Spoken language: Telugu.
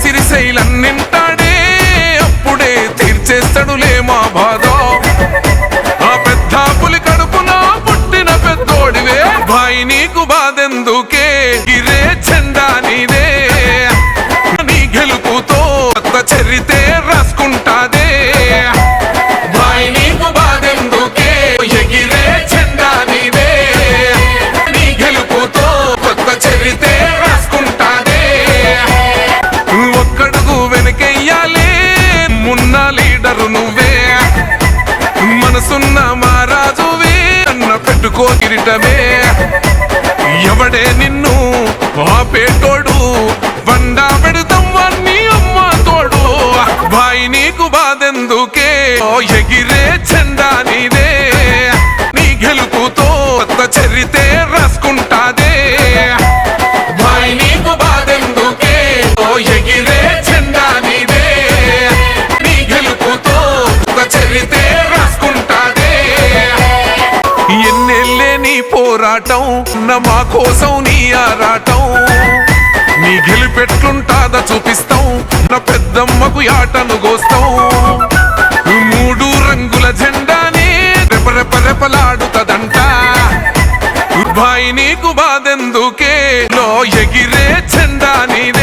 సిరిశైలం నింటాడే అప్పుడే తీర్చేస్తాడులే మా బాధ ఆ పెద్ద పులి కడుపున పుట్టిన పెద్దోడివే భాయ్ నీకు బాధెందుకే గిరే చెండా నీదే నీ గెలుపుతో కొత్త చరితే రాసుకుంటాదే భాయ్ నీకు బాధెందుకే ఎగిరే చెండా నీదే నీ గెలుపుతో కొత్త చరితే రాసుకుంటాదే ఒక్కడుగు వెనకెయ్యాలే మున్న లీడరు నువ్వే మనసున్న మహారాజువే అన్న పెట్టుకో కిరీటమే ఎవడే నిన్ను ఆపేటోడు వండా పెడతాం వాణ్ణి అమ్మ తోడు భాయ్ నీకు బాధెందుకే ఎగిరే చెండా నీదే నీ గెలుపుతో కొత్త చరితే రాసుకుంటాదే భాయ్ నీకు బాధెందుకే ఎగిరే చెండా నీదే నీ గెలుపుతో కొత్త చరితే రాసుకుంటాదే ఎన్నెళ్ళే నీ పోరాటం మా కోసం నీ ఆరాటం నీ గెలిపెట్లుంటాదా చూపిస్తాం నా పెద్దమ్మకు యాటను గోస్తాం మూడు రంగుల జెండానే రెపరెపరెపలాడుతదంట భాయ్ నీకు బాధెందుకే లో ఎగిరే చెండా నీదే